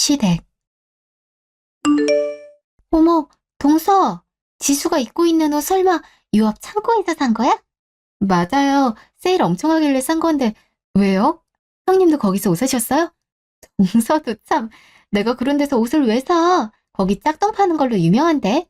시댁. 어머, 동서! 지수가 입고 있는 옷 설마 유업 창고에서 산 거야? 맞아요. 세일 엄청 하길래 산 건데, 왜요? 형님도 거기서 옷 사셨어요? 동서도 참, 내가 그런 데서 옷을 왜 사? 거기 짝퉁 파는 걸로 유명한데.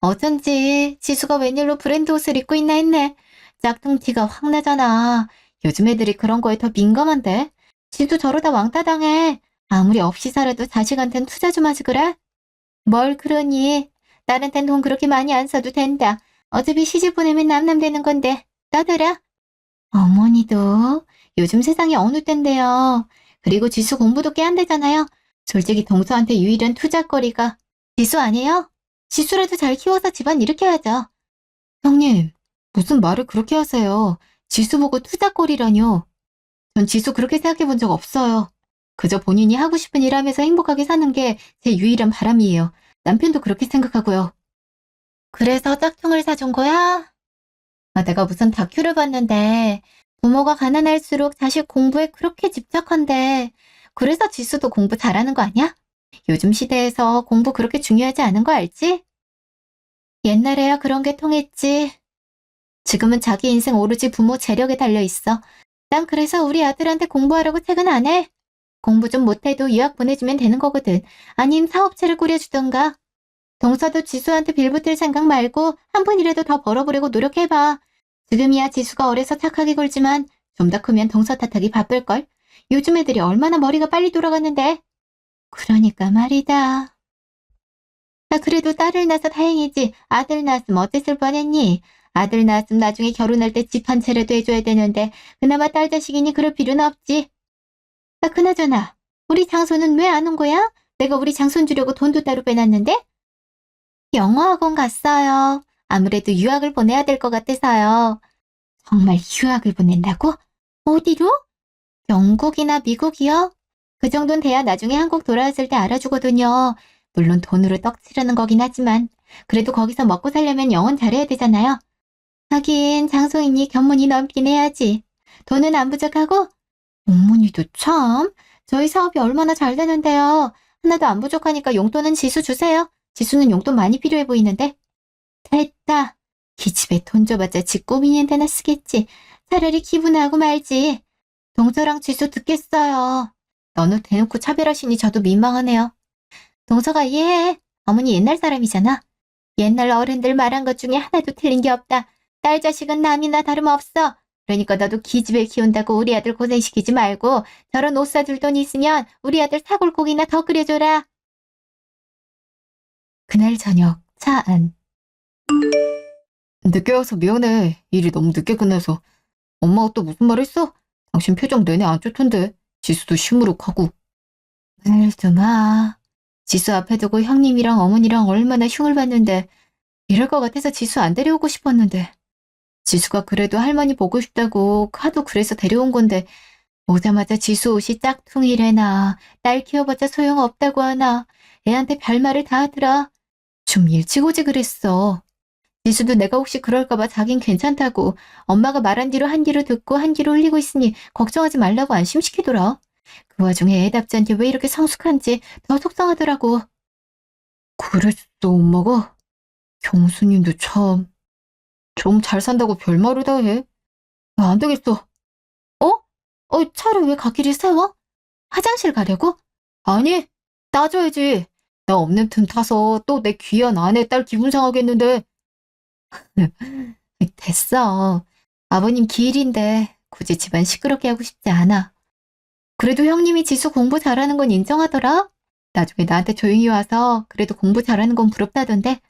어쩐지 지수가 웬일로 브랜드 옷을 입고 있나 했네. 짝퉁 티가 확 나잖아. 요즘 애들이 그런 거에 더 민감한데. 지수 저러다 왕따 당해. 아무리 없이 살아도 자식한텐 투자 좀 하지 그래? 뭘 그러니? 딸한텐 돈 그렇게 많이 안 써도 된다. 어차피 시집 보내면 남남되는 건데. 떠들어. 어머니도 요즘 세상이 어느 땐데요. 그리고 지수 공부도 꽤 한대잖아요. 솔직히 동서한테 유일한 투자거리가 지수 아니에요? 지수라도 잘 키워서 집안 일으켜야죠. 형님, 무슨 말을 그렇게 하세요. 지수 보고 투자거리라뇨. 전 지수 그렇게 생각해 본 적 없어요. 그저 본인이 하고 싶은 일 하면서 행복하게 사는 게 제 유일한 바람이에요. 남편도 그렇게 생각하고요. 그래서 짝퉁을 사준 거야? 아, 내가 무슨 다큐를 봤는데 부모가 가난할수록 자식 공부에 그렇게 집착한대. 그래서 지수도 공부 잘하는 거 아니야? 요즘 시대에서 공부 그렇게 중요하지 않은 거 알지? 옛날에야 그런 게 통했지. 지금은 자기 인생 오로지 부모 재력에 달려 있어. 난 그래서 우리 아들한테 공부하라고 퇴근 안 해. 공부 좀 못해도 유학 보내주면 되는 거거든. 아님 사업체를 꾸려주던가. 동서도 지수한테 빌붙을 생각 말고 한 푼이라도 더 벌어보려고 노력해봐. 지금이야 지수가 어려서 착하게 굴지만 좀 더 크면 동서 탓하기 바쁠걸. 요즘 애들이 얼마나 머리가 빨리 돌아갔는데. 그러니까 말이다. 나 그래도 딸을 낳아서 다행이지. 아들 낳았으면 어땠을 뻔했니? 아들 낳았으면 나중에 결혼할 때 집 한 채라도 해줘야 되는데 그나마 딸 자식이니 그럴 필요는 없지. 아, 그나저나 우리 장소는 왜 안 온 거야? 내가 우리 장손 주려고 돈도 따로 빼놨는데? 영어학원 갔어요. 아무래도 유학을 보내야 될 것 같아서요. 정말 유학을 보낸다고? 어디로? 영국이나 미국이요? 그 정도는 돼야 나중에 한국 돌아왔을 때 알아주거든요. 물론 돈으로 떡치르는 거긴 하지만 그래도 거기서 먹고 살려면 영어는 잘해야 되잖아요. 하긴 장소인이 견문이 넓긴 해야지. 돈은 안 부족하고? 어머니도 참. 저희 사업이 얼마나 잘 되는데요. 하나도 안 부족하니까 용돈은 지수 주세요. 지수는 용돈 많이 필요해 보이는데. 됐다. 기집애 돈 줘봤자 지 꾸미는 데나 쓰겠지. 차라리 기분하고 말지. 동서랑 지수 듣겠어요. 너는 대놓고 차별하시니 저도 민망하네요. 동서가 이해해. 어머니 옛날 사람이잖아. 옛날 어른들 말한 것 중에 하나도 틀린 게 없다. 딸 자식은 남이나 다름없어. 그러니까 너도 기집애 키운다고 우리 아들 고생시키지 말고 저런 옷 사줄 돈 있으면 우리 아들 사골국이나 더 끓여줘라. 그날 저녁 차 안. 늦게 와서 미안해. 일이 너무 늦게 끝나서. 엄마가 또 무슨 말 했어? 당신 표정 내내 안 좋던데. 지수도 시무룩하고. 말 좀 마. 지수 앞에 두고 형님이랑 어머니랑 얼마나 흉을 봤는데 이럴 것 같아서 지수 안 데려오고 싶었는데. 지수가 그래도 할머니 보고 싶다고 하도 그래서 데려온 건데 오자마자 지수 옷이 짝퉁이래나 딸 키워봤자 소용없다고 하나 애한테 별말을 다 하더라. 좀 일찍 오지 그랬어. 지수도 내가 혹시 그럴까봐 자긴 괜찮다고 엄마가 말한 뒤로 한 귀로 듣고 한 귀로 흘리고 있으니 걱정하지 말라고 안심시키더라. 그 와중에 애답지 않게 왜 이렇게 성숙한지 더 속상하더라고. 그랬어 엄마가? 경수님도 참 좀 잘 산다고 별말을 다 해. 안 되겠어. 어? 차를 왜 갓길에 세워? 화장실 가려고? 아니, 따져야지. 나 없는 틈 타서 또 내 귀한 아내 딸 기분 상하겠는데. 됐어. 아버님 기일인데 굳이 집안 시끄럽게 하고 싶지 않아. 그래도 형님이 지수 공부 잘하는 건 인정하더라. 나중에 나한테 조용히 와서 그래도 공부 잘하는 건 부럽다던데.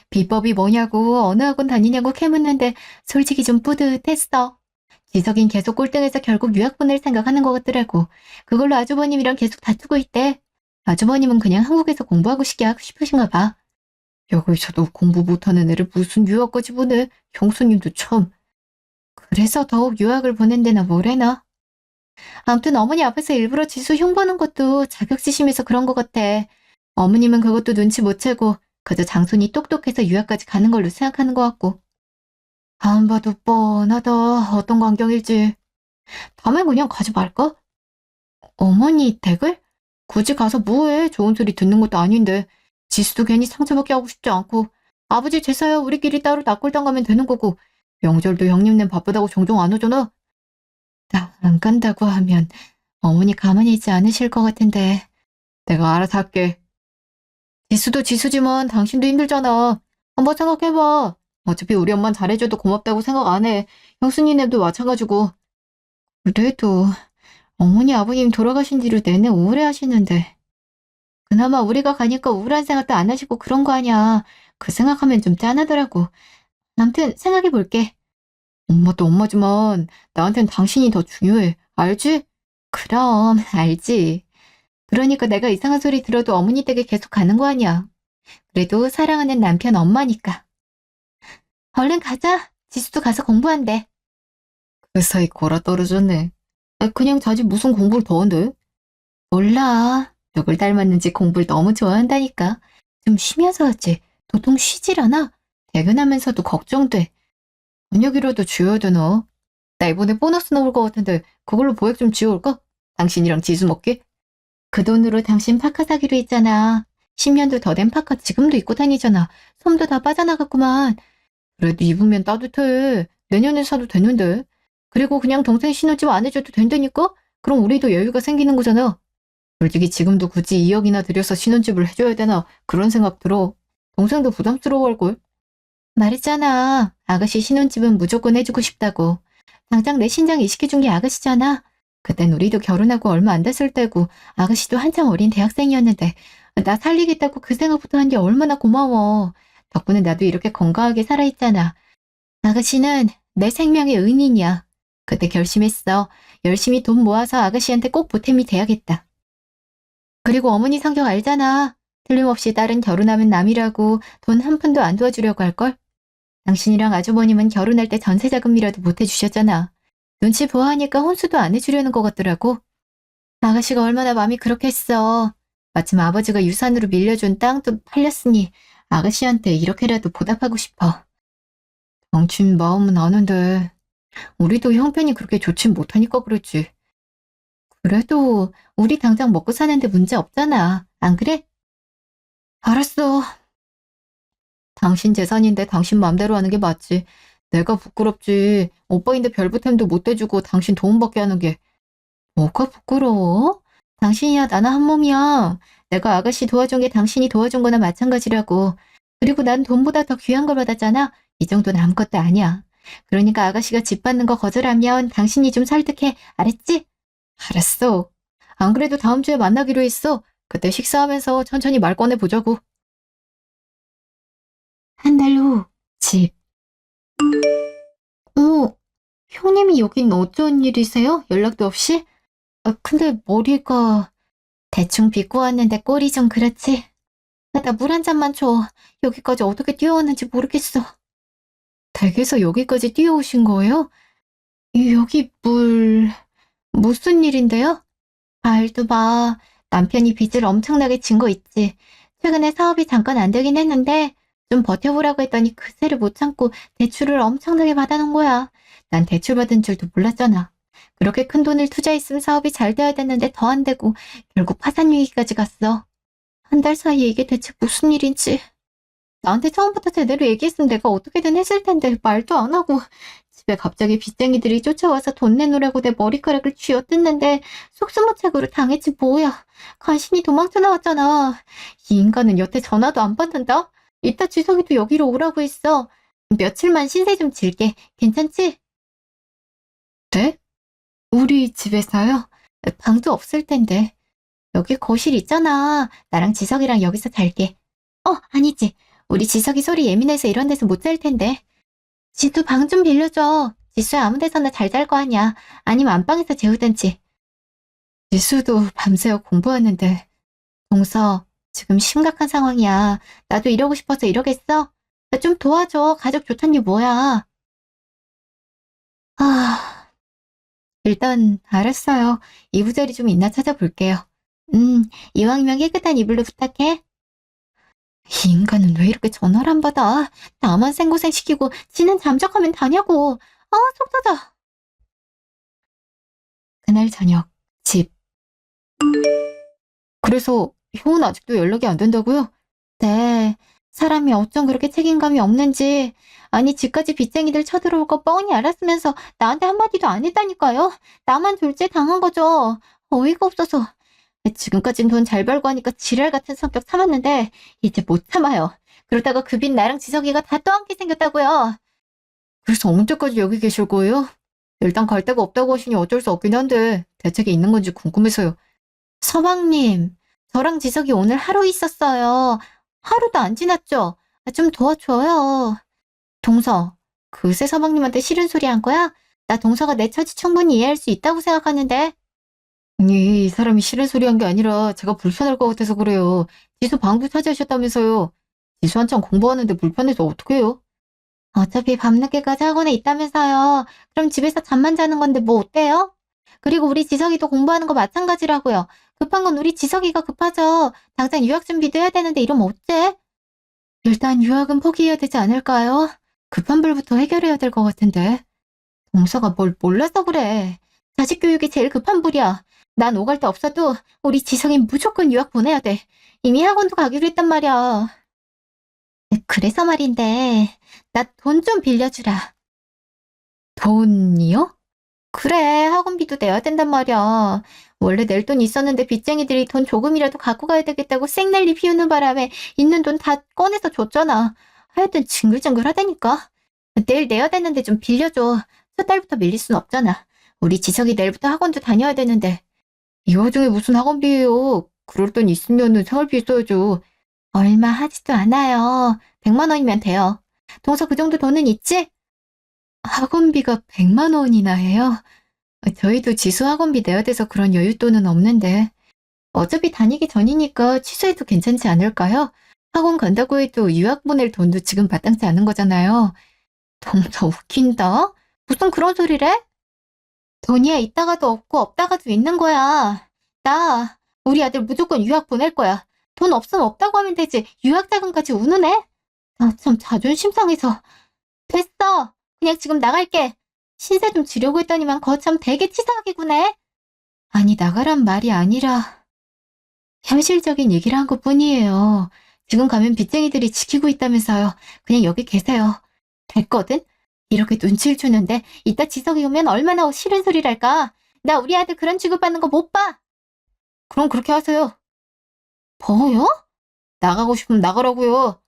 비법이 뭐냐고 어느 학원 다니냐고 캐묻는데 솔직히 좀 뿌듯했어. 지석인 계속 꼴등해서 결국 유학 보낼 생각하는 것 같더라고. 그걸로 아주버님이랑 계속 다투고 있대. 아주버님은 그냥 한국에서 공부하고 싶으신가 봐. 여기서도 공부 못하는 애를 무슨 유학까지 보내. 형수님도 참. 그래서 더욱 유학을 보낸대나 뭐래나. 아무튼 어머니 앞에서 일부러 지수 흉보는 것도 자격지심에서 그런 것 같아. 어머님은 그것도 눈치 못 채고 그저 장손이 똑똑해서 유학까지 가는 걸로 생각하는 것 같고. 안 봐도 뻔하다. 어떤 광경일지. 다음엔 그냥 가지 말까? 어머니 댁을? 굳이 가서 뭐해? 좋은 소리 듣는 것도 아닌데. 지수도 괜히 상처받게 하고 싶지 않고. 아버지 제사야 우리끼리 따로 납골당 가면 되는 거고. 명절도 형님네 바쁘다고 종종 안 오잖아. 나 안 간다고 하면 어머니 가만히 있지 않으실 것 같은데. 내가 알아서 할게. 지수도 지수지만 당신도 힘들잖아. 한번 생각해봐. 어차피 우리 엄만 잘해줘도 고맙다고 생각 안 해. 형수님네도 마찬가지고. 그래도 어머니 아버님 돌아가신 지로 내내 우울해하시는데. 그나마 우리가 가니까 우울한 생각도 안 하시고 그런 거 아니야. 그 생각하면 좀 짠하더라고. 암튼 생각해볼게. 엄마도 엄마지만 나한텐 당신이 더 중요해. 알지? 그럼 알지. 그러니까 내가 이상한 소리 들어도 어머니 댁에 계속 가는 거 아니야. 그래도 사랑하는 남편 엄마니까. 얼른 가자. 지수도 가서 공부한대. 그 사이 골아 떨어졌네. 그냥 자지 무슨 공부를 더 한대? 몰라. 누굴 닮았는지 공부를 너무 좋아한다니까. 좀 쉬면서 하지. 도통 쉬질 않아. 퇴근하면서도 걱정돼. 저녁이라도 지어야 되나? 나 이번에 보너스 나올 것 같은데 그걸로 보약 좀 지어올까? 당신이랑 지수 먹게? 그 돈으로 당신 파카 사기로 했잖아. 10년도 더 된 파카 지금도 입고 다니잖아. 솜도 다 빠져나갔구만. 그래도 입으면 따뜻해. 내년에 사도 되는데. 그리고 그냥 동생 신혼집 안 해줘도 된다니까? 그럼 우리도 여유가 생기는 거잖아. 솔직히 지금도 굳이 2억이나 들여서 신혼집을 해줘야 되나 그런 생각 들어. 동생도 부담스러워할걸. 말했잖아. 아가씨 신혼집은 무조건 해주고 싶다고. 당장 내 신장 이식해준 게 아가씨잖아. 그땐 우리도 결혼하고 얼마 안 됐을 때고 아가씨도 한창 어린 대학생이었는데 나 살리겠다고 그 생각부터 한 게 얼마나 고마워. 덕분에 나도 이렇게 건강하게 살아있잖아. 아가씨는 내 생명의 은인이야. 그때 결심했어. 열심히 돈 모아서 아가씨한테 꼭 보탬이 돼야겠다. 그리고 어머니 성격 알잖아. 틀림없이 딸은 결혼하면 남이라고 돈 한 푼도 안 도와주려고 할걸? 당신이랑 아주버님은 결혼할 때 전세자금이라도 못 해주셨잖아. 눈치 보아하니까 혼수도 안 해주려는 것 같더라고. 아가씨가 얼마나 마음이 그렇겠어. 마침 아버지가 유산으로 밀려준 땅도 팔렸으니 아가씨한테 이렇게라도 보답하고 싶어. 당신 마음은 아는데 우리도 형편이 그렇게 좋진 못하니까 그렇지. 그래도 우리 당장 먹고 사는데 문제 없잖아. 안 그래? 알았어. 당신 재산인데 당신 맘대로 하는 게 맞지. 내가 부끄럽지. 오빠인데 별부템도 못 대주고 당신 도움받게 하는 게. 뭐가 부끄러워? 당신이야 나나 한 몸이야. 내가 아가씨 도와준 게 당신이 도와준 거나 마찬가지라고. 그리고 난 돈보다 더 귀한 걸 받았잖아. 이 정도는 아무것도 아니야. 그러니까 아가씨가 집 받는 거 거절하면 당신이 좀 설득해. 알았지? 알았어. 안 그래도 다음 주에 만나기로 했어. 그때 식사하면서 천천히 말 꺼내보자고. 한 달 후, 집. 형님이 여긴 어쩐 일이세요? 연락도 없이? 근데 머리가 대충 빗고 왔는데 꼴이 좀 그렇지? 나 물 한 잔만 줘. 여기까지 어떻게 뛰어왔는지 모르겠어. 댁에서 여기까지 뛰어오신 거예요? 여기 무슨 일인데요? 말도 마. 남편이 빚을 엄청나게 진 거 있지. 최근에 사업이 잠깐 안 되긴 했는데 좀 버텨보라고 했더니 그새를 못 참고 대출을 엄청나게 받아놓은 거야. 난 대출 받은 줄도 몰랐잖아. 그렇게 큰 돈을 투자했으면 사업이 잘 돼야 됐는데 더 안 되고 결국 파산 위기까지 갔어. 한 달 사이에 이게 대체 무슨 일인지. 나한테 처음부터 제대로 얘기했으면 내가 어떻게든 했을 텐데 말도 안 하고 집에 갑자기 빚쟁이들이 쫓아와서 돈 내놓으라고 내 머리카락을 쥐어뜯는데 속수무책으로 당했지 뭐야. 간신히 도망쳐 나왔잖아. 이 인간은 여태 전화도 안 받는다. 이따 지석이도 여기로 오라고 했어. 며칠만 신세 좀 질게. 괜찮지? 네? 우리 집에서요? 방도 없을 텐데. 여기 거실 있잖아. 나랑 지석이랑 여기서 잘게. 아니지. 우리 지석이 소리 예민해서 이런 데서 못 잘 텐데. 지수 방 좀 빌려줘. 지수야 아무 데서나 잘 잘 거 아니야. 아니면 안방에서 재우든지. 지수도 밤새워 공부하는데. 동서, 지금 심각한 상황이야. 나도 이러고 싶어서 이러겠어? 나 좀 도와줘. 가족 좋다니 뭐야. 일단 알았어요. 이부자리 좀 있나 찾아볼게요. 이왕이면 깨끗한 이불로 부탁해. 이 인간은 왜 이렇게 전화를 안 받아? 나만 생고생 시키고 지는 잠적하면 다냐고. 속 터져. 그날 저녁 집. 그래서 형은 아직도 연락이 안 된다고요? 네. 사람이 어쩜 그렇게 책임감이 없는지. 아니, 집까지 빚쟁이들 쳐들어올 거 뻔히 알았으면서 나한테 한마디도 안 했다니까요. 나만 졸지에 당한 거죠. 어이가 없어서. 지금까진 돈 잘 벌고 하니까 지랄 같은 성격 참았는데 이제 못 참아요. 그러다가 그 빚 나랑 지석이가 다 떠안게 생겼다고요. 그래서 언제까지 여기 계실 거예요? 일단 갈 데가 없다고 하시니 어쩔 수 없긴 한데 대책이 있는 건지 궁금해서요. 서방님, 저랑 지석이 오늘 하루 있었어요. 하루도 안 지났죠? 좀 도와줘요. 동서, 그새 서방님한테 싫은 소리 한 거야? 나 동서가 내 처지 충분히 이해할 수 있다고 생각하는데. 아니, 이 사람이 싫은 소리 한 게 아니라 제가 불편할 것 같아서 그래요. 지수 방도 차지하셨다면서요. 지수 한창 공부하는데 불편해서 어떡해요? 어차피 밤늦게까지 학원에 있다면서요. 그럼 집에서 잠만 자는 건데 뭐 어때요? 그리고 우리 지석이도 공부하는 거 마찬가지라고요. 급한 건 우리 지석이가 급하죠. 당장 유학 준비도 해야 되는데 이러면 어째? 일단 유학은 포기해야 되지 않을까요? 급한 불부터 해결해야 될 것 같은데. 동서가 뭘 몰라서 그래. 자식 교육이 제일 급한 불이야. 난 오갈 데 없어도 우리 지성이 무조건 유학 보내야 돼. 이미 학원도 가기로 했단 말이야. 그래서 말인데 나 돈 좀 빌려주라. 돈이요? 그래, 학원비도 내야 된단 말이야. 원래 낼 돈 있었는데 빚쟁이들이 돈 조금이라도 갖고 가야 되겠다고 쌩난리 피우는 바람에 있는 돈 다 꺼내서 줬잖아. 하여튼 징글징글하다니까. 내일 내야 되는데 좀 빌려줘. 첫 달부터 밀릴 순 없잖아. 우리 지석이 내일부터 학원도 다녀야 되는데. 이 와중에 무슨 학원비예요? 그럴 돈 있으면 생활비 있어야죠. 얼마 하지도 않아요. 100만 원이면 돼요. 동서 그 정도 돈은 있지? 학원비가 100만 원이나 해요? 저희도 지수 학원비 내야 돼서 그런 여윳돈은 없는데. 어차피 다니기 전이니까 취소해도 괜찮지 않을까요? 학원 간다고 해도 유학 보낼 돈도 지금 마땅치 않은 거잖아요. 동서 웃긴다? 무슨 그런 소리래? 돈이야 있다가도 없고 없다가도 있는 거야. 나 우리 아들 무조건 유학 보낼 거야. 돈 없으면 없다고 하면 되지. 유학 자금까지 우는애? 나 참 자존심 상해서. 됐어. 그냥 지금 나갈게. 신세 좀 지려고 했더니만 거참 되게 치사하게 구네. 아니 나가란 말이 아니라 현실적인 얘기를 한 것뿐이에요. 지금 가면 빚쟁이들이 지키고 있다면서요. 그냥 여기 계세요. 됐거든? 이렇게 눈치를 주는데 이따 지석이 오면 얼마나 싫은 소리를 할까? 나 우리 아들 그런 취급받는 거 못 봐. 그럼 그렇게 하세요. 뭐요? 나가고 싶으면 나가라고요.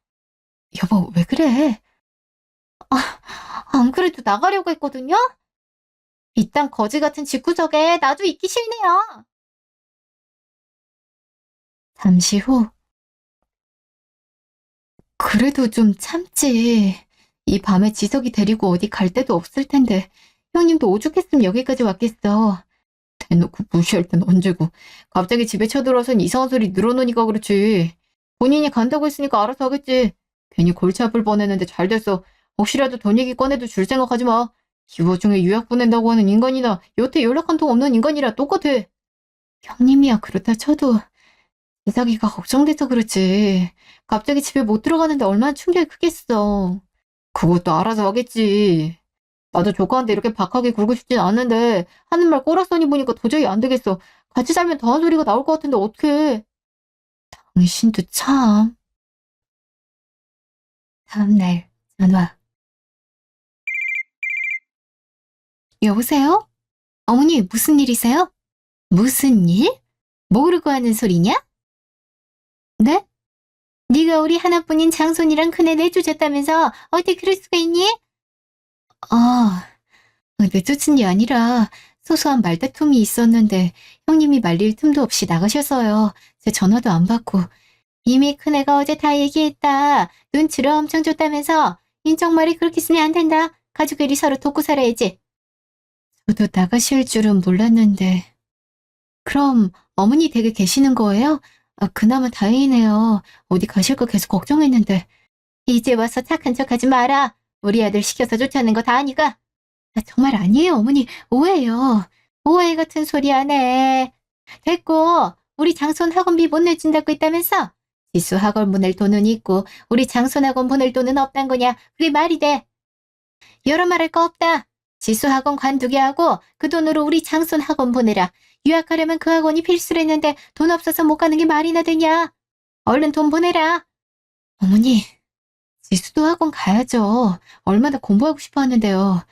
여보, 왜 그래? 안 그래도 나가려고 했거든요? 이딴 거지 같은 집구석에 나도 있기 싫네요. 잠시 후, 그래도 좀 참지. 이 밤에 지석이 데리고 어디 갈 데도 없을 텐데 형님도 오죽했으면 여기까지 왔겠어. 대놓고 무시할 땐 언제고. 갑자기 집에 쳐들어선 이상한 소리 늘어놓으니까 그렇지. 본인이 간다고 했으니까 알아서 하겠지. 괜히 골치 아플 뻔했는데 잘 됐어. 혹시라도 돈 얘기 꺼내도 줄 생각하지 마. 이 와중에 유학 보낸다고 하는 인간이나 여태 연락 한 통 없는 인간이라 똑같아. 형님이야 그렇다 쳐도 이삭이가 걱정돼서 그렇지. 갑자기 집에 못 들어가는데 얼마나 충격이 크겠어. 그것도 알아서 하겠지. 나도 조카한테 이렇게 박하게 굴고 싶진 않은데 하는 말 꼬락서니 보니까 도저히 안 되겠어. 같이 살면 더한 소리가 나올 것 같은데 어떡해. 당신도 참. 다음날 전화. 여보세요? 어머니 무슨 일이세요? 무슨 일? 모르고 하는 소리냐? 네? 네가 우리 하나뿐인 장손이랑 큰애 내쫓았다면서 어떻게 그럴 수가 있니? 아, 내쫓은 게 아니라 소소한 말다툼이 있었는데 형님이 말릴 틈도 없이 나가셔서요. 제 전화도 안 받고. 이미 큰애가 어제 다 얘기했다. 눈치를 엄청 줬다면서. 인정말이 그렇게 쓰면 안 된다. 가족끼리 서로 돕고 살아야지. 저도 나가실 줄은 몰랐는데. 그럼 어머니 댁에 계시는 거예요? 그나마 다행이네요. 어디 가실 거 계속 걱정했는데. 이제 와서 착한 척하지 마라. 우리 아들 시켜서 쫓아낸 거 다 아니까. 정말 아니에요, 어머니. 오해요. 오해 같은 소리 안 해. 됐고, 우리 장손 학원비 못 내준다고 했다면서? 지수 학원 보낼 돈은 있고 우리 장손 학원 보낼 돈은 없단 거냐? 그게 말이 돼. 여러 말할 거 없다. 지수 학원 관두게 하고 그 돈으로 우리 장손 학원 보내라. 유학하려면 그 학원이 필수랬는데 돈 없어서 못 가는 게 말이나 되냐? 얼른 돈 보내라. 어머니, 지수도 학원 가야죠. 얼마나 공부하고 싶어 하는데요.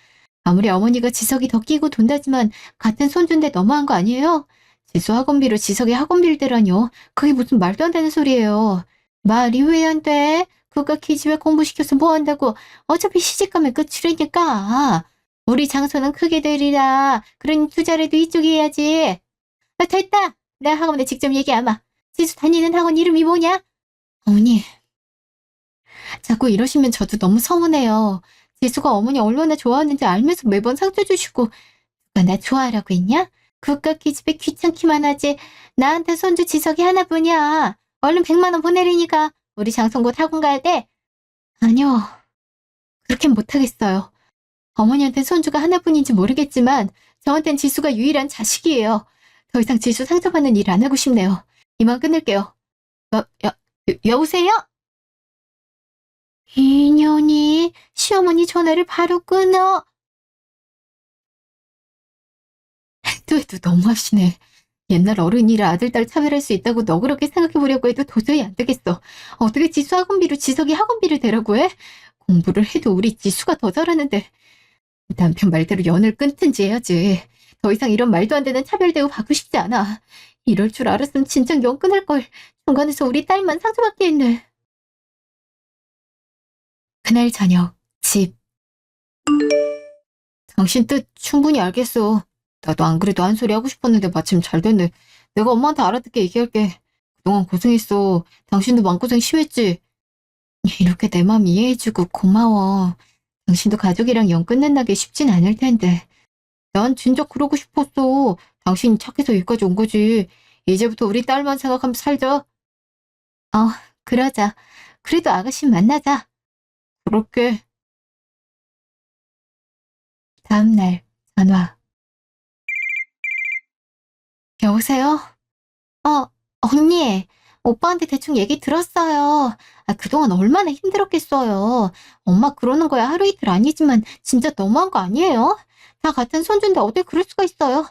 아무리 어머니가 지석이 더 끼고 돈다지만 같은 손주인데 너무한 거 아니에요? 지수 학원비로 지석이 학원비를 대라뇨. 그게 무슨 말도 안 되는 소리예요. 말이 왜 안 돼? 그가 기집애 공부시켜서 뭐 한다고. 어차피 시집가면 끝이라니까. 우리 장소는 크게 되리라. 그러니 투자라도 이쪽에 해야지. 아, 됐다. 내가 학원에 직접 얘기하마. 지수 다니는 학원 이름이 뭐냐? 어머니, 자꾸 이러시면 저도 너무 서운해요. 지수가 어머니 얼마나 좋아하는지 알면서 매번 상처 주시고 누가 나 좋아하라고 했냐? 그깟 기집애 귀찮기만 하지. 나한테 손주 지석이 하나뿐이야. 얼른 100만 원 보내리니까 우리 장성 곧 학원 가야 돼. 아니요. 그렇게는 못하겠어요. 어머니한테 손주가 하나뿐인지 모르겠지만 저한텐 지수가 유일한 자식이에요. 더 이상 지수 상처받는 일 안 하고 싶네요. 이만 끊을게요. 여보세요? 인연이 시어머니 전화를 바로 끊어. 해도 해도 너무하시네. 옛날 어른이라 아들, 딸 차별할 수 있다고 너그럽게 생각해보려고 해도 도저히 안 되겠어. 어떻게 지수 학원비로 지석이 학원비를 대라고 해? 공부를 해도 우리 지수가 더 잘하는데. 남편 말대로 연을 끊든지 해야지. 더 이상 이런 말도 안 되는 차별 대우 받고 싶지 않아. 이럴 줄 알았으면 진작 연 끊을걸. 중간에서 우리 딸만 상처받게 했네. 그날 저녁, 집. 당신 뜻 충분히 알겠어. 나도 안 그래도 한 소리 하고 싶었는데 마침 잘 됐네. 내가 엄마한테 알아듣게 얘기할게. 그동안 고생했어. 당신도 마음고생 심했지? 이렇게 내 맘 이해해주고 고마워. 당신도 가족이랑 연 끝낸다기 쉽진 않을 텐데. 난 진짜 그러고 싶었어. 당신 착해서 여기까지 온 거지. 이제부터 우리 딸만 생각하면서 살자. 그러자. 그래도 아가씨 만나자. 그렇게. 다음날 전화. 여보세요? 언니. 오빠한테 대충 얘기 들었어요. 그동안 얼마나 힘들었겠어요. 엄마 그러는 거야 하루 이틀 아니지만 진짜 너무한 거 아니에요? 다 같은 손주인데 어딜 그럴 수가 있어요.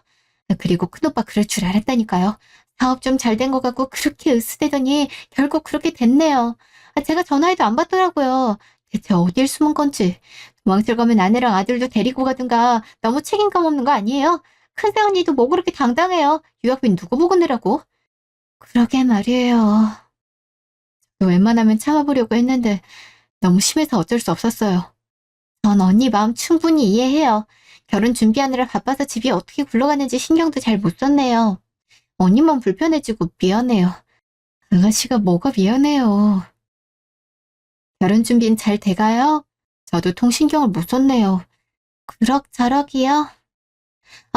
그리고 큰오빠 그럴 줄 알았다니까요. 사업 좀 잘 된 거 같고 그렇게 으스대더니 결국 그렇게 됐네요. 제가 전화해도 안 받더라고요. 대체 어딜 숨은 건지. 도망칠 거면 아내랑 아들도 데리고 가든가. 너무 책임감 없는 거 아니에요? 큰새 언니도 뭐 그렇게 당당해요. 유학비 누구 보고 내라고. 그러게 말이에요. 웬만하면 참아보려고 했는데 너무 심해서 어쩔 수 없었어요. 전 언니 마음 충분히 이해해요. 결혼 준비하느라 바빠서 집이 어떻게 굴러가는지 신경도 잘 못 썼네요. 언니만 불편해지고 미안해요. 아가씨가 뭐가 미안해요. 결혼 준비는 잘 돼가요? 저도 통신경을 못 썼네요. 그럭저럭이요?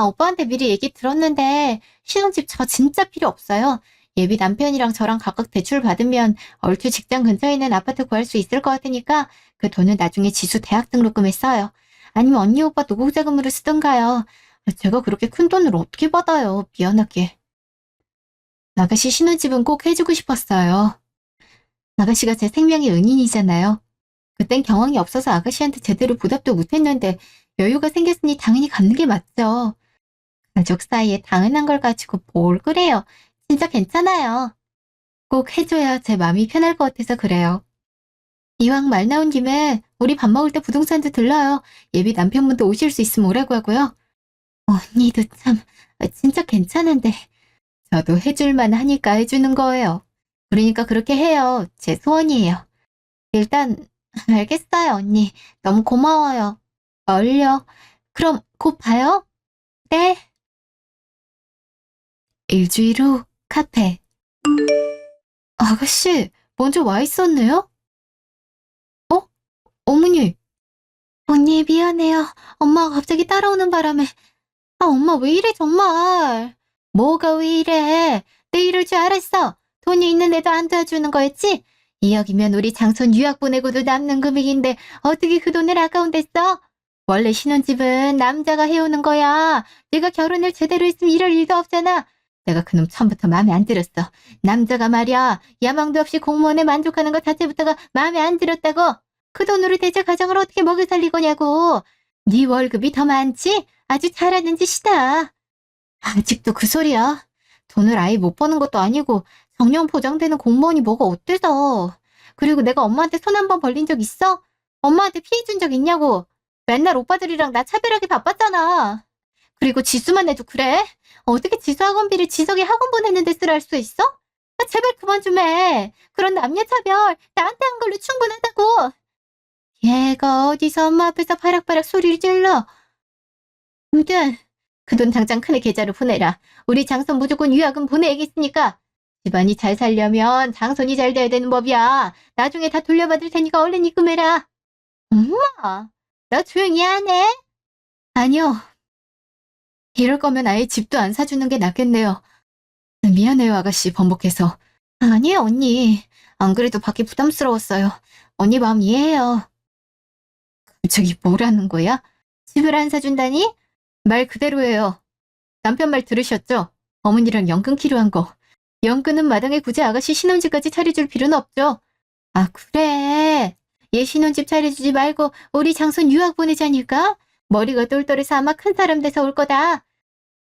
오빠한테 미리 얘기 들었는데 신혼집 저 진짜 필요 없어요. 예비 남편이랑 저랑 각각 대출 받으면 얼추 직장 근처에 있는 아파트 구할 수 있을 것 같으니까 그 돈은 나중에 지수 대학 등록금에 써요. 아니면 언니 오빠 노후자금으로 쓰든가요. 제가 그렇게 큰 돈을 어떻게 받아요. 미안하게. 아가씨 신혼집은 꼭 해주고 싶었어요. 아가씨가 제 생명의 은인이잖아요. 그땐 경황이 없어서 아가씨한테 제대로 보답도 못했는데 여유가 생겼으니 당연히 갚는 게 맞죠. 가족 사이에 당연한 걸 가지고 뭘 그래요. 진짜 괜찮아요. 꼭 해줘야 제 마음이 편할 것 같아서 그래요. 이왕 말 나온 김에 우리 밥 먹을 때 부동산도 들러요. 예비 남편분도 오실 수 있으면 오라고 하고요. 언니도 참 진짜 괜찮은데 저도 해줄만 하니까 해주는 거예요. 그러니까 그렇게 해요. 제 소원이에요. 일단 알겠어요 언니. 너무 고마워요. 얼려. 그럼 곧 봐요. 네. 일주일 후 카페. 아가씨 먼저 와 있었네요? 어머니. 언니 미안해요. 엄마가 갑자기 따라오는 바람에. 엄마 왜 이래 정말. 뭐가 왜 이래. 내 이럴 줄 알았어. 돈이 있는데도 안 도와주는 거였지? 2억이면 우리 장손 유학 보내고도 남는 금액인데 어떻게 그 돈을 아까운데 써? 원래 신혼집은 남자가 해오는 거야. 내가 결혼을 제대로 했으면 이럴 일도 없잖아. 내가 그놈 처음부터 마음에 안 들었어. 남자가 말이야. 야망도 없이 공무원에 만족하는 것 자체부터가 마음에 안 들었다고. 그 돈으로 대체 가정을 어떻게 먹여 살릴 거냐고. 네 월급이 더 많지? 아주 잘하는 짓이다. 아직도 그 소리야. 돈을 아예 못 버는 것도 아니고 정년 보장되는 공무원이 뭐가 어때서. 그리고 내가 엄마한테 손 한 번 벌린 적 있어? 엄마한테 피해 준 적 있냐고. 맨날 오빠들이랑 나 차별하게 바빴잖아. 그리고 지수만 해도 그래? 어떻게 지수 학원비를 지석이 학원 보내는 데 쓰라 할 수 있어? 아, 제발 그만 좀 해. 그런 남녀 차별 나한테 한 걸로 충분하다고. 얘가 어디서 엄마 앞에서 바락바락 소리를 질러. 아무튼 그 돈 당장 큰애 계좌로 보내라. 우리 장손 무조건 유학은 보내야겠으니까. 집안이 잘 살려면 장손이 잘 돼야 되는 법이야. 나중에 다 돌려받을 테니까 얼른 입금해라. 엄마, 나 조용히 하네. 아니요. 이럴 거면 아예 집도 안 사주는 게 낫겠네요. 미안해요, 아가씨, 번복해서. 아니에요, 언니. 안 그래도 받기 부담스러웠어요. 언니 마음 이해해요. 갑자기 뭐라는 거야? 집을 안 사준다니? 말 그대로예요. 남편 말 들으셨죠? 어머니랑 연 끊기로 한 거. 연 끊은 마당에 굳이 아가씨 신혼집까지 차려줄 필요는 없죠. 아, 그래. 얘 신혼집 차려주지 말고 우리 장손 유학 보내자니까? 머리가 똘똘해서 아마 큰 사람 돼서 올 거다.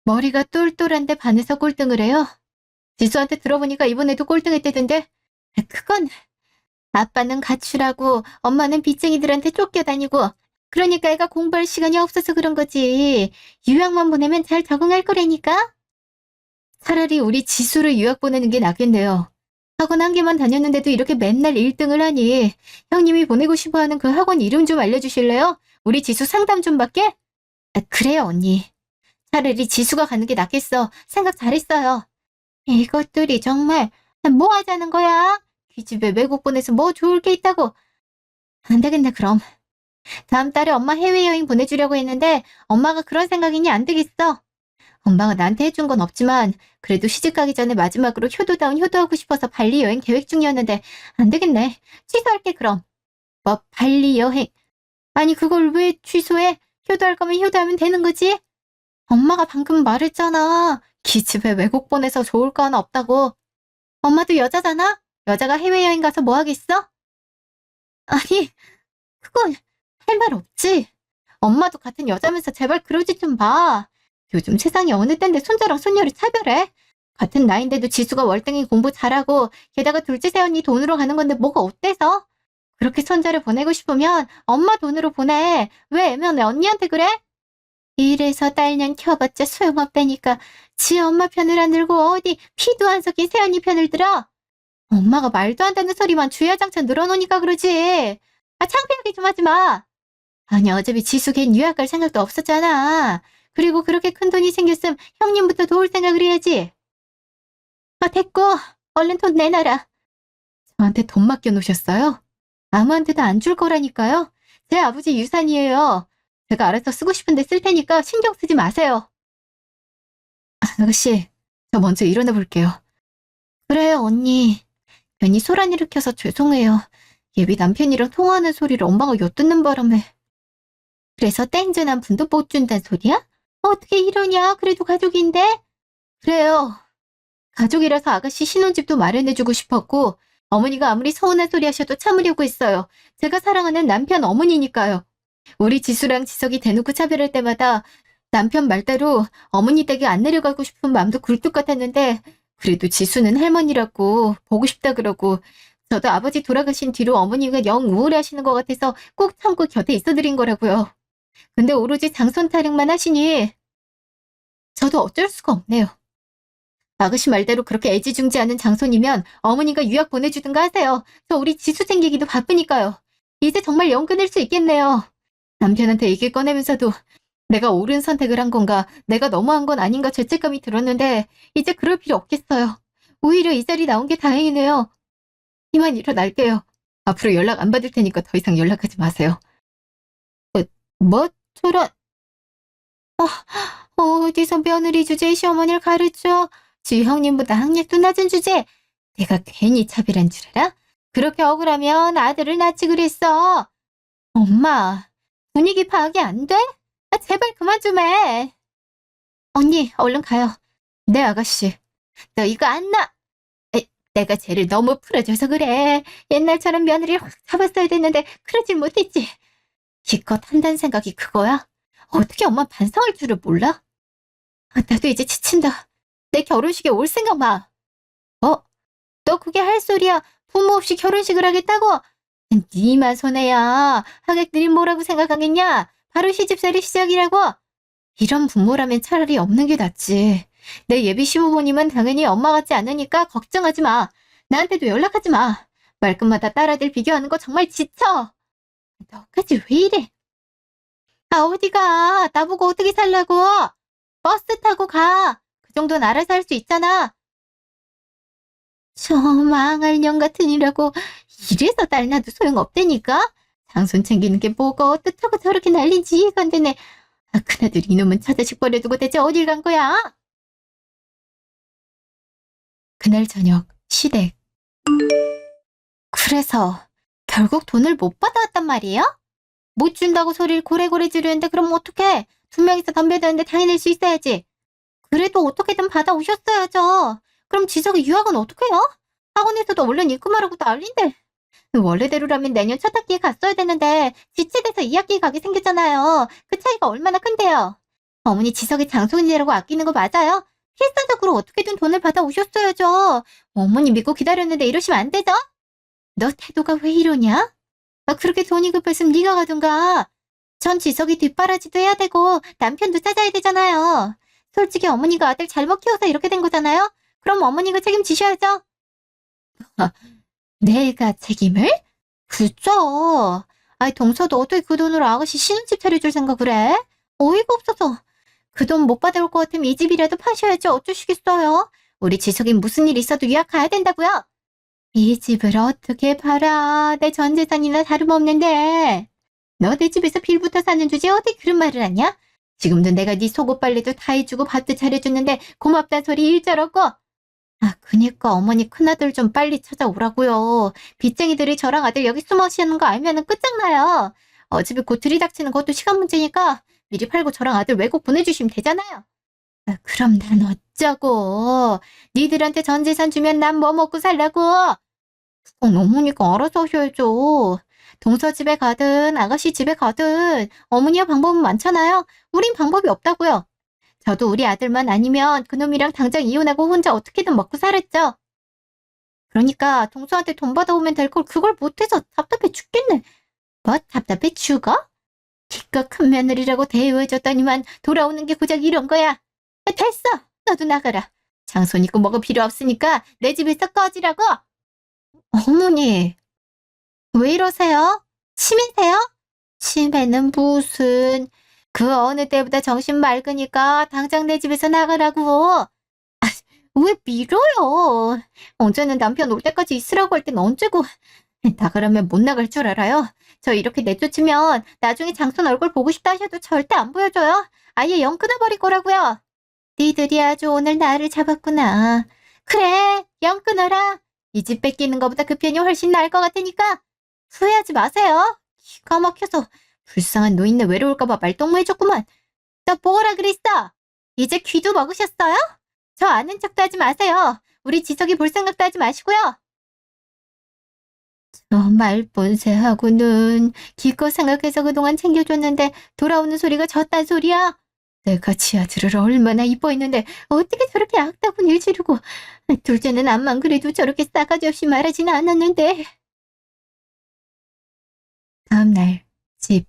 머리가 똘똘한데 반해서 꼴등을 해요? 지수한테 들어보니까 이번에도 꼴등했대던데. 그건 아빠는 가출하고 엄마는 빚쟁이들한테 쫓겨다니고 그러니까 애가 공부할 시간이 없어서 그런 거지. 유학만 보내면 잘 적응할 거라니까? 차라리 우리 지수를 유학 보내는 게 낫겠네요. 학원 한 개만 다녔는데도 이렇게 맨날 1등을 하니 형님이 보내고 싶어하는 그 학원 이름 좀 알려주실래요? 우리 지수 상담 좀 받게? 아, 그래요 언니. 차라리 지수가 가는 게 낫겠어. 생각 잘했어요. 이것들이 정말 뭐 하자는 거야? 기집애 외국 보내서 뭐 좋을 게 있다고. 안 되겠네 그럼. 다음 달에 엄마 해외여행 보내주려고 했는데 엄마가 그런 생각이니 안 되겠어. 엄마가 나한테 해준 건 없지만 그래도 시집가기 전에 마지막으로 효도다운 효도하고 싶어서 발리 여행 계획 중이었는데 안 되겠네. 취소할게 그럼. 뭐 발리 여행. 아니 그걸 왜 취소해? 효도할 거면 효도하면 되는 거지? 엄마가 방금 말했잖아. 기집애 외국 보내서 좋을 거 하나 없다고. 엄마도 여자잖아? 여자가 해외여행 가서 뭐 하겠어? 아니 그건 할 말 없지. 엄마도 같은 여자면서 제발 그러지 좀 마. 요즘 세상이 어느 땐데 손자랑 손녀를 차별해? 같은 나이인데도 지수가 월등히 공부 잘하고 게다가 둘째 새언니 돈으로 가는 건데 뭐가 어때서? 그렇게 손자를 보내고 싶으면 엄마 돈으로 보내. 왜 애면 언니한테 그래? 이래서 딸년 키워봤자 소용없다니까. 지 엄마 편을 안 들고 어디 피도 안 섞인 새언니 편을 들어? 엄마가 말도 안 되는 소리만 주야장창 늘어놓으니까 그러지. 아 창피하게 좀 하지 마. 아니 어차피 지수 걘 유학 갈 생각도 없었잖아. 그리고 그렇게 큰 돈이 생겼음 형님부터 도울 생각을 해야지. 아 됐고 얼른 돈 내놔라. 저한테 돈 맡겨놓으셨어요? 아무한테도 안 줄 거라니까요. 제 아버지 유산이에요. 제가 알아서 쓰고 싶은데 쓸 테니까 신경 쓰지 마세요. 아가씨, 저 먼저 일어나 볼게요. 그래요 언니. 괜히 소란 일으켜서 죄송해요. 예비 남편이랑 통화하는 소리를 엄마가 엿듣는 바람에. 그래서 땡전한 분도 못 준단 소리야? 어떻게 이러냐? 그래도 가족인데? 그래요. 가족이라서 아가씨 신혼집도 마련해주고 싶었고 어머니가 아무리 서운한 소리 하셔도 참으려고 했어요. 제가 사랑하는 남편 어머니니까요. 우리 지수랑 지석이 대놓고 차별할 때마다 남편 말대로 어머니 댁에 안 내려가고 싶은 마음도 굴뚝 같았는데 그래도 지수는 할머니라고 보고 싶다 그러고 저도 아버지 돌아가신 뒤로 어머니가 영 우울해하시는 것 같아서 꼭 참고 곁에 있어드린 거라고요. 근데 오로지 장손 타령만 하시니 저도 어쩔 수가 없네요. 아가씨 말대로 그렇게 애지중지하는 장손이면 어머니가 유학 보내주든가 하세요. 저 우리 지수 챙기기도 바쁘니까요. 이제 정말 영 끊을 수 있겠네요. 남편한테 얘기 꺼내면서도 내가 옳은 선택을 한 건가, 내가 너무한 건 아닌가 죄책감이 들었는데 이제 그럴 필요 없겠어요. 오히려 이 자리 나온 게 다행이네요. 이만 일어날게요. 앞으로 연락 안 받을 테니까 더 이상 연락하지 마세요. 뭐 저런... 어디서 며느리 주제에 시어머니를 가르쳐? 지 형님보다 학력도 낮은 주제. 내가 괜히 차별한 줄 알아? 그렇게 억울하면 아들을 낳지 그랬어. 엄마, 분위기 파악이 안 돼? 아, 제발 그만 좀 해. 언니, 얼른 가요. 네, 아가씨. 너 이거 안 나. 내가 쟤를 너무 풀어줘서 그래. 옛날처럼 며느리를 확 잡았어야 됐는데 그러질 못했지. 기껏 한다는 생각이 그거야? 어떻게 엄마 반성할 줄을 몰라? 나도 이제 지친다. 내 결혼식에 올 생각 마. 어? 너 그게 할 소리야. 부모 없이 결혼식을 하겠다고? 니만 손해야. 하객들이 뭐라고 생각하겠냐? 바로 시집살이 시작이라고. 이런 부모라면 차라리 없는 게 낫지. 내 예비 시부모님은 당연히 엄마 같지 않으니까 걱정하지 마. 나한테도 연락하지 마. 말끝마다 딸아들 비교하는 거 정말 지쳐. 너까지 왜 이래? 어디가? 나보고 어떻게 살라고? 버스 타고 가. 그 정도는 알아서 할 수 있잖아. 저 망할 년 같은 이라고. 이래서 딸 낳아도 소용없다니까? 장손 챙기는 게 뭐가 어떻다고 저렇게 난린지 이해가 안 되네. 그나들 이놈은 처자식 버려두고 대체 어딜 간 거야? 그날 저녁 시댁. 그래서 결국 돈을 못 받아왔단 말이에요? 못 준다고 소리를 고래고래 지르는데 그럼 어떡해? 두 명이서 덤벼드는데 당해낼 수 있어야지. 그래도 어떻게든 받아오셨어야죠. 그럼 지석이 유학은 어떡해요? 학원에서도 얼른 입금하라고 난린데. 원래대로라면 내년 첫 학기에 갔어야 되는데 지체돼서 2학기에 가게 생겼잖아요. 그 차이가 얼마나 큰데요. 어머니 지석이 장손이라고 아끼는 거 맞아요? 필사적으로 어떻게든 돈을 받아오셨어야죠. 어머니 믿고 기다렸는데 이러시면 안 되죠? 너 태도가 왜 이러냐? 그렇게 돈이 급했으면 네가 가든가. 전 지석이 뒷바라지도 해야 되고 남편도 찾아야 되잖아요. 솔직히 어머니가 아들 잘못 키워서 이렇게 된 거잖아요. 그럼 어머니가 책임지셔야죠. 내가 책임을? 그죠. 동서도 어떻게 그 돈으로 아가씨 신혼집 차려줄 생각을 해? 어이가 없어서. 그 돈 못 받아올 것 같으면 이 집이라도 파셔야지 어쩌시겠어요? 우리 지석이 무슨 일 있어도 유학 가야 된다고요. 이 집을 어떻게 팔아? 내 전 재산이나 다름없는데. 너 내 집에서 빌부터 사는 주제 어디 그런 말을 하냐? 지금도 내가 네 속옷 빨래도 다 해주고 밥도 차려줬는데 고맙단 소리 일절 없고. 그니까 어머니 큰아들 좀 빨리 찾아오라고요. 빚쟁이들이 저랑 아들 여기 숨어 쉬는 거 알면은 끝장나요. 어차피 곧 들이닥치는 것도 시간 문제니까 미리 팔고 저랑 아들 외국 보내주시면 되잖아요. 그럼 난 어쩌고. 니들한테 전 재산 주면 난 뭐 먹고 살라고. 그건 어머니가 알아서 하셔야죠. 동서 집에 가든 아가씨 집에 가든 어머니와 방법은 많잖아요. 우린 방법이 없다고요. 저도 우리 아들만 아니면 그놈이랑 당장 이혼하고 혼자 어떻게든 먹고 살았죠. 그러니까 동서한테 돈 받아오면 될 걸 그걸 못해서 답답해 죽겠네. 뭐 답답해 죽어? 기껏 큰 며느리라고 대우해줬더니만 돌아오는 게 고작 이런 거야. 됐어. 너도 나가라. 장손 있고 뭐가 필요 없으니까 내 집에서 꺼지라고. 어머니. 왜 이러세요? 치매세요? 치매는 무슨. 그 어느 때보다 정신 맑으니까 당장 내 집에서 나가라고. 왜 밀어요? 언제는 남편 올 때까지 있으라고 할 땐 언제고. 나가라면 못 나갈 줄 알아요? 저 이렇게 내쫓으면 나중에 장손 얼굴 보고 싶다 하셔도 절대 안 보여줘요. 아예 영 끊어버릴 거라고요. 니들이 아주 오늘 나를 잡았구나. 그래, 영 끊어라. 이 집 뺏기는 것보다 그 편이 훨씬 나을 것 같으니까 후회하지 마세요. 기가 막혀서 불쌍한 노인네 외로울까봐 말동무해줬구만. 나 뭐라 그랬어? 이제 귀도 먹으셨어요? 저 아는 척도 하지 마세요. 우리 지석이 볼 생각도 하지 마시고요. 저 말본새하고는 기껏 생각해서 그동안 챙겨줬는데 돌아오는 소리가 졌단 소리야? 내가 지 아들을 얼마나 이뻐했는데 어떻게 저렇게 악다군을 지르고. 둘째는 암만 그래도 저렇게 싸가지 없이 말하지는 않았는데. 다음날 집.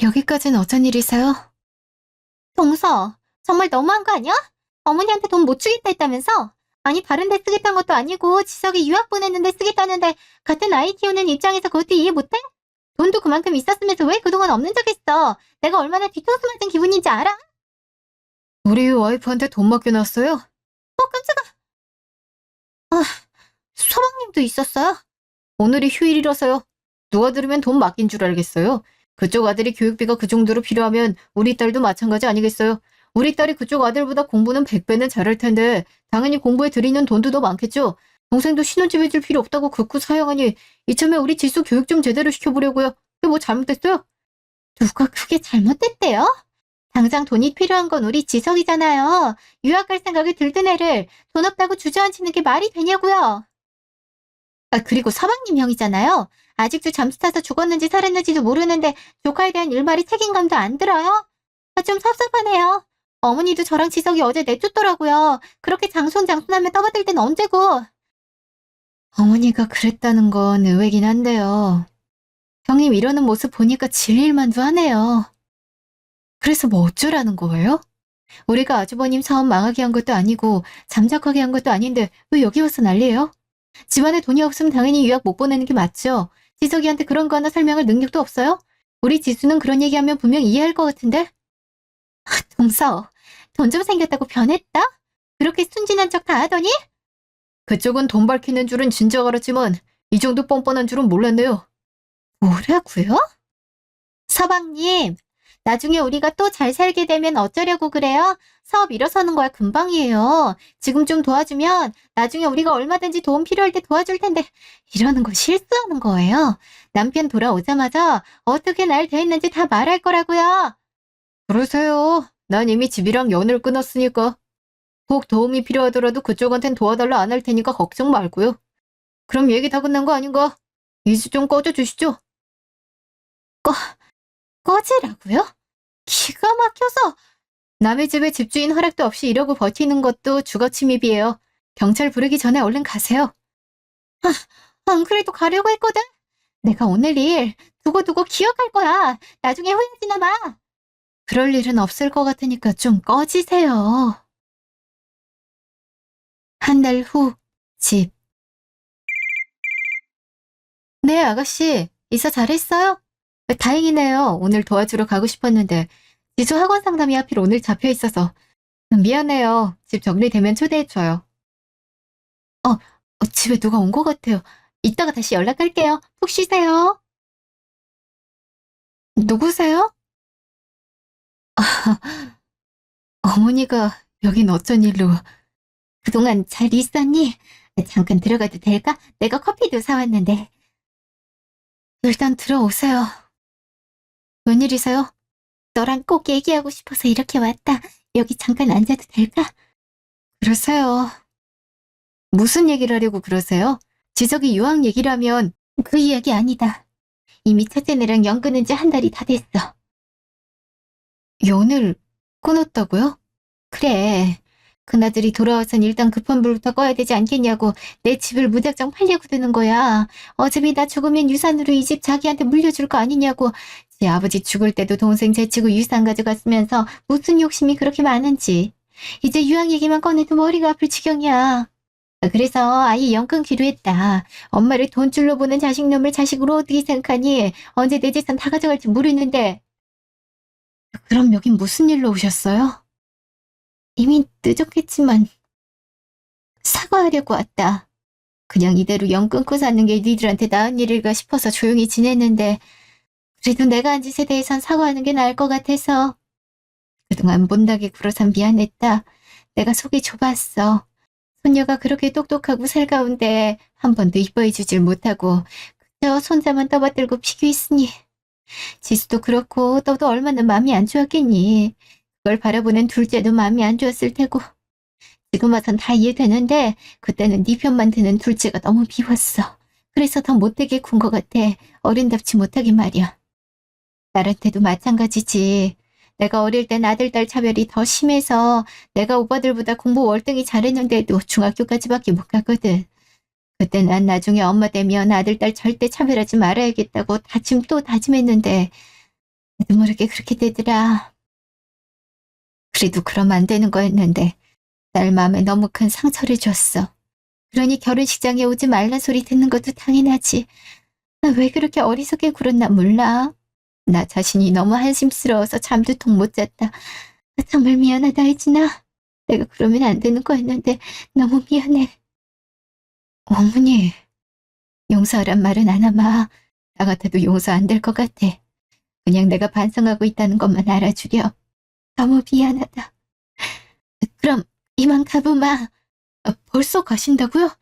여기까지는 어쩐 일이세요? 동서, 정말 너무한 거 아니야? 어머니한테 돈 못 주겠다 했다면서? 아니 다른 데 쓰겠다는 것도 아니고 지석이 유학 보냈는데 쓰겠다는데 같은 아이 키우는 입장에서 그것도 이해 못해? 돈도 그만큼 있었으면서 왜 그동안 없는 척 했어? 내가 얼마나 뒤통수 맞은 기분인지 알아? 우리 와이프한테 돈 맡겨놨어요? 깜짝아. 서방님도 있었어요? 오늘이 휴일이라서요. 누가 들으면 돈 맡긴 줄 알겠어요. 그쪽 아들이 교육비가 그 정도로 필요하면 우리 딸도 마찬가지 아니겠어요? 우리 딸이 그쪽 아들보다 공부는 100배는 잘할 텐데 당연히 공부에 들이는 돈도 더 많겠죠. 동생도 신혼집 해줄 필요 없다고 극구 사양하니 이참에 우리 지수 교육 좀 제대로 시켜보려고요. 그게 뭐 잘못됐어요? 누가 그게 잘못됐대요? 당장 돈이 필요한 건 우리 지석이잖아요. 유학 갈 생각이 들던 애를 돈 없다고 주저앉히는 게 말이 되냐고요. 그리고 서방님 형이잖아요. 아직도 잠수 타서 죽었는지 살았는지도 모르는데 조카에 대한 일말의 책임감도 안 들어요? 좀 섭섭하네요. 어머니도 저랑 지석이 어제 내쫓더라고요. 그렇게 장손장손하며 떠받들 땐 언제고. 어머니가 그랬다는 건 의외긴 한데요. 형님 이러는 모습 보니까 질릴만도 하네요. 그래서 뭐 어쩌라는 거예요? 우리가 아주버님 사업 망하게 한 것도 아니고 잠적하게 한 것도 아닌데 왜 여기 와서 난리예요? 집안에 돈이 없으면 당연히 유학 못 보내는 게 맞죠. 지석이한테 그런 거 하나 설명할 능력도 없어요? 우리 지수는 그런 얘기하면 분명 이해할 것 같은데? 동서, 돈 좀 생겼다고 변했다? 그렇게 순진한 척 다 하더니? 그쪽은 돈 밝히는 줄은 진작 알았지만 이 정도 뻔뻔한 줄은 몰랐네요. 뭐라고요? 서방님, 나중에 우리가 또 잘 살게 되면 어쩌려고 그래요? 사업 일어서는 거야 금방이에요. 지금 좀 도와주면 나중에 우리가 얼마든지 도움 필요할 때 도와줄 텐데 이러는 거 실수하는 거예요. 남편 돌아오자마자 어떻게 날 대했는지 다 말할 거라고요. 그러세요. 난 이미 집이랑 연을 끊었으니까. 꼭 도움이 필요하더라도 그쪽한텐 도와달라 안 할 테니까 걱정 말고요. 그럼 얘기 다 끝난 거 아닌가? 이제 좀 꺼져 주시죠. 꺼지라고요? 기가 막혀서 남의 집에 집주인 허락도 없이 이러고 버티는 것도 주거 침입이에요. 경찰 부르기 전에 얼른 가세요. 안 그래도 가려고 했거든. 내가 오늘 일 두고두고 기억할 거야. 나중에 후회하지나 마. 그럴 일은 없을 것 같으니까 좀 꺼지세요. 한 달 후, 집. 네, 아가씨. 이사 잘했어요? 다행이네요. 오늘 도와주러 가고 싶었는데 지수 학원 상담이 하필 오늘 잡혀 있어서. 미안해요. 집 정리되면 초대해줘요. 집에 누가 온 것 같아요. 이따가 다시 연락할게요. 푹 쉬세요. 누구세요? 어머니가 여긴 어쩐 일로. 그동안 잘 있었니? 잠깐 들어가도 될까? 내가 커피도 사왔는데. 일단 들어오세요. 웬일이세요? 너랑 꼭 얘기하고 싶어서 이렇게 왔다. 여기 잠깐 앉아도 될까? 그러세요. 무슨 얘기를 하려고 그러세요? 지석이 유학 얘기라면 그 이야기 아니다. 이미 첫째네랑 연 끊은 지 한 달이 다 됐어. 연을 끊었다고요? 그래. 그나들이 돌아와선 일단 급한 불부터 꺼야 되지 않겠냐고 내 집을 무작정 팔려고 드는 거야. 어차피 나 죽으면 유산으로 이 집 자기한테 물려줄 거 아니냐고. 제 아버지 죽을 때도 동생 제치고 유산 가져갔으면서 무슨 욕심이 그렇게 많은지. 이제 유학 얘기만 꺼내도 머리가 아플 지경이야. 그래서 아예 연 끊기로 했다. 엄마를 돈줄로 보는 자식놈을 자식으로 어떻게 생각하니? 언제 내 재산 다 가져갈지 모르는데. 그럼 여긴 무슨 일로 오셨어요? 이미 늦었겠지만 사과하려고 왔다. 그냥 이대로 연 끊고 사는 게 니들한테 나은 일일까 싶어서 조용히 지냈는데 그래도 내가 한 짓에 대해선 사과하는 게 나을 것 같아서. 그동안 못나게 굴어서 미안했다. 내가 속이 좁았어. 소녀가 그렇게 똑똑하고 살가운데 한 번도 이뻐해주질 못하고 그저 손자만 떠받들고 피규했으니. 지수도 그렇고 너도 얼마나 마음이 안 좋았겠니. 그걸 바라보는 둘째도 마음이 안 좋았을 테고. 지금 와선 다 이해되는데 그때는 네 편만 드는 둘째가 너무 미웠어. 그래서 더 못되게 군 것 같아. 어른답지 못하게 말이야. 딸한테도 마찬가지지. 내가 어릴 땐 아들, 딸 차별이 더 심해서 내가 오빠들보다 공부 월등히 잘했는데도 중학교까지밖에 못 갔거든. 그때 난 나중에 엄마 되면 아들, 딸 절대 차별하지 말아야겠다고 다짐 또 다짐했는데 나도 모르게 그렇게 되더라. 그래도 그러면 안 되는 거였는데 딸 마음에 너무 큰 상처를 줬어. 그러니 결혼식장에 오지 말란 소리 듣는 것도 당연하지. 나 왜 그렇게 어리석게 굴었나 몰라. 나 자신이 너무 한심스러워서 잠도 통 못 잤다. 정말 미안하다 혜진아. 내가 그러면 안 되는 거였는데 너무 미안해. 어머니, 용서하란 말은 안 하마. 나 같아도 용서 안 될 것 같아. 그냥 내가 반성하고 있다는 것만 알아주렴. 너무 미안하다. 그럼 이만 가보마. 벌써 가신다고요?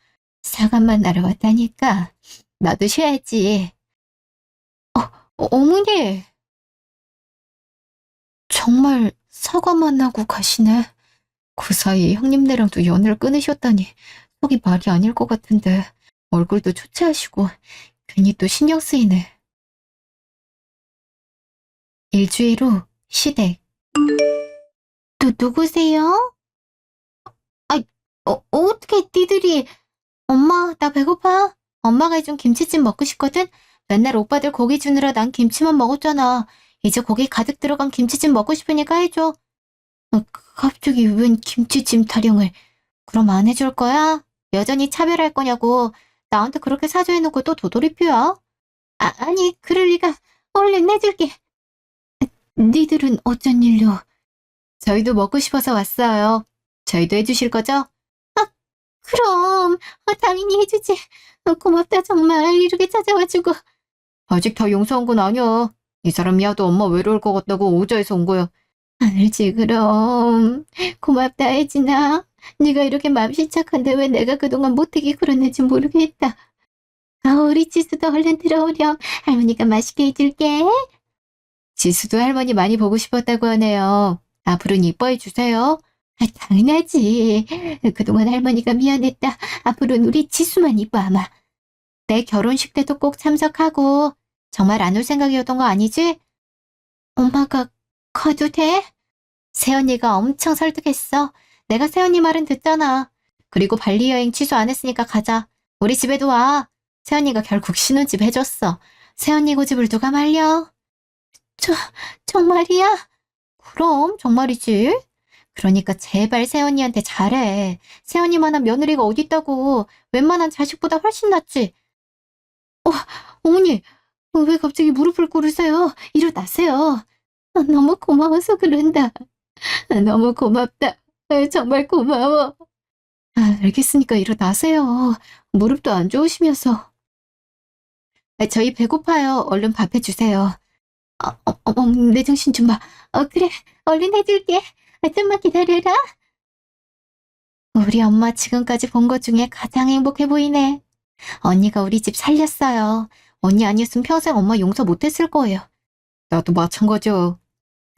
사과만 날아왔다니까. 나도 쉬어야지. 어머니. 정말 사과만 하고 가시네. 그 사이에 형님네랑도 연을 끊으셨다니 속이 말이 아닐 것 같은데 얼굴도 초췌하시고 괜히 또 신경 쓰이네. 일주일 후 시댁. 누구세요? 아, 어떻게 니들이. 엄마, 나 배고파. 엄마가 해준 김치찜 먹고 싶거든? 맨날 오빠들 고기 주느라 난 김치만 먹었잖아. 이제 고기 가득 들어간 김치찜 먹고 싶으니까 해줘. 갑자기 웬 김치찜 타령을. 그럼 안 해줄 거야? 여전히 차별할 거냐고. 나한테 그렇게 사줘 해놓고 또 도돌이표야? 아니, 그럴 리가. 얼른 내줄게. 니들은 어쩐 일로? 저희도 먹고 싶어서 왔어요. 저희도 해주실 거죠? 그럼. 당연히 해주지. 고맙다 정말. 이렇게 찾아와주고. 아직 다 용서한 건 아니야. 이 사람 야도 엄마 외로울 것 같다고 오자에서 온 거야. 알지 그럼. 고맙다 혜진아. 네가 이렇게 맘씨 착한데 왜 내가 그동안 못되게 굴었는지 모르겠다. 우리 지수도 얼른 들어오렴. 할머니가 맛있게 해줄게. 지수도 할머니 많이 보고 싶었다고 하네요. 앞으로는 이뻐해 주세요. 당연하지. 그동안 할머니가 미안했다. 앞으로는 우리 지수만 이뻐하마. 내 결혼식 때도 꼭 참석하고. 정말 안 올 생각이었던 거 아니지? 엄마가 가도 돼? 새언니가 엄청 설득했어. 내가 새언니 말은 듣잖아. 그리고 발리 여행 취소 안 했으니까 가자. 우리 집에도 와. 새언니가 결국 신혼집 해줬어. 새언니 고집을 누가 말려? 정말이야? 그럼 정말이지. 그러니까 제발 새언니한테 잘해. 새언니만한 며느리가 어딨다고. 웬만한 자식보다 훨씬 낫지. 어머니, 왜 갑자기 무릎을 꿇으세요? 일어나세요. 너무 고마워서 그런다. 너무 고맙다. 정말 고마워. 알겠으니까 일어나세요. 무릎도 안 좋으시면서. 저희 배고파요. 얼른 밥 해주세요. 내 정신 좀 봐. 그래, 얼른 해줄게. 좀만 기다려라. 우리 엄마 지금까지 본 것 중에 가장 행복해 보이네. 언니가 우리 집 살렸어요. 언니 아니었으면 평생 엄마 용서 못했을 거예요. 나도 마찬가지야.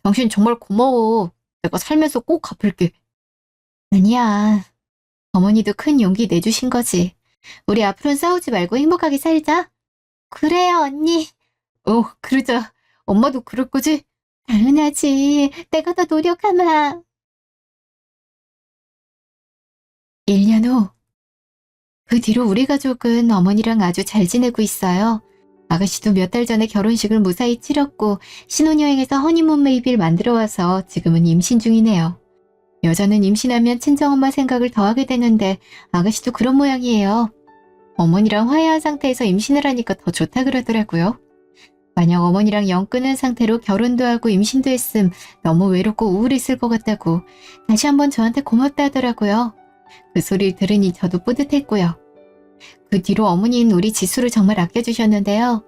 당신 정말 고마워. 내가 살면서 꼭 갚을게. 아니야. 어머니도 큰 용기 내주신 거지. 우리 앞으로는 싸우지 말고 행복하게 살자. 그래요, 언니. 그러자. 엄마도 그럴 거지? 당연하지. 내가 더 노력하마. 1년 후. 그 뒤로 우리 가족은 어머니랑 아주 잘 지내고 있어요. 아가씨도 몇 달 전에 결혼식을 무사히 치렀고 신혼여행에서 허니문 베이비를 만들어 와서 지금은 임신 중이네요. 여자는 임신하면 친정엄마 생각을 더 하게 되는데 아가씨도 그런 모양이에요. 어머니랑 화해한 상태에서 임신을 하니까 더 좋다 그러더라고요. 만약 어머니랑 영 끊은 상태로 결혼도 하고 임신도 했음 너무 외롭고 우울했을 것 같다고 다시 한번 저한테 고맙다 하더라고요. 그 소리를 들으니 저도 뿌듯했고요. 그 뒤로 어머니는 우리 지수를 정말 아껴주셨는데요.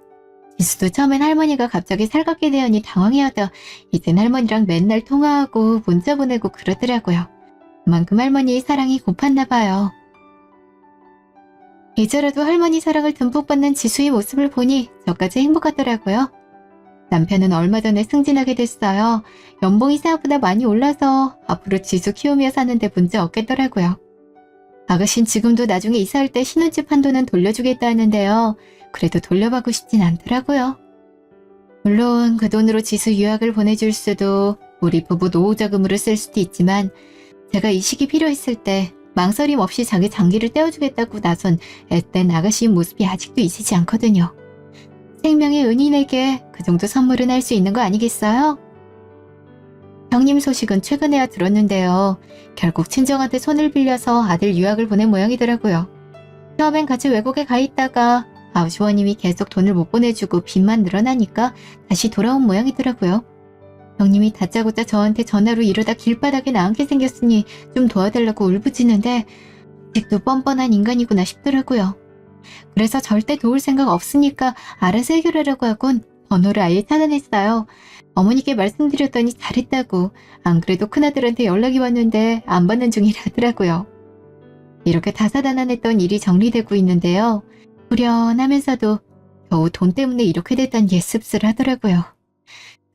지수도 처음엔 할머니가 갑자기 살갑게 되었니 당황해하다 이젠 할머니랑 맨날 통화하고 문자 보내고 그러더라고요. 그만큼 할머니의 사랑이 고팠나 봐요. 이제라도 할머니 사랑을 듬뿍 받는 지수의 모습을 보니 저까지 행복하더라고요. 남편은 얼마 전에 승진하게 됐어요. 연봉이 생각보다 많이 올라서 앞으로 지수 키우며 사는데 문제 없겠더라고요. 아가씨는 지금도 나중에 이사할 때 신혼집 한도는 돌려주겠다 하는데요. 그래도 돌려받고 싶진 않더라고요. 물론 그 돈으로 지수 유학을 보내줄 수도 우리 부부 노후자금으로 쓸 수도 있지만 제가 이식이 필요했을 때 망설임 없이 자기 장기를 떼어주겠다고 나선 앳된 아가씨의 모습이 아직도 잊히지 않거든요. 생명의 은인에게 그 정도 선물은 할 수 있는 거 아니겠어요? 형님 소식은 최근에야 들었는데요. 결국 친정한테 손을 빌려서 아들 유학을 보낸 모양이더라고요. 처음엔 같이 외국에 가 있다가 아주버님이 계속 돈을 못 보내주고 빚만 늘어나니까 다시 돌아온 모양이더라고요. 형님이 다짜고짜 저한테 전화로 이러다 길바닥에 나앉게 생겼으니 좀 도와달라고 울부짖는데 아직도 뻔뻔한 인간이구나 싶더라고요. 그래서 절대 도울 생각 없으니까 알아서 해결하려고 하곤 번호를 아예 차단했어요. 어머니께 말씀드렸더니 잘했다고. 안 그래도 큰아들한테 연락이 왔는데 안 받는 중이라더라고요. 이렇게 다사다난했던 일이 정리되고 있는데요. 불연하면서도 겨우 돈 때문에 이렇게 됐단 예습을 하더라고요.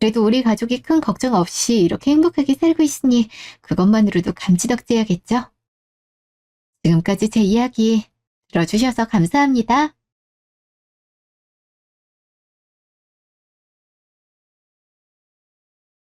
그래도 우리 가족이 큰 걱정 없이 이렇게 행복하게 살고 있으니 그것만으로도 감지덕지해야겠죠? 지금까지 제 이야기 들어주셔서 감사합니다.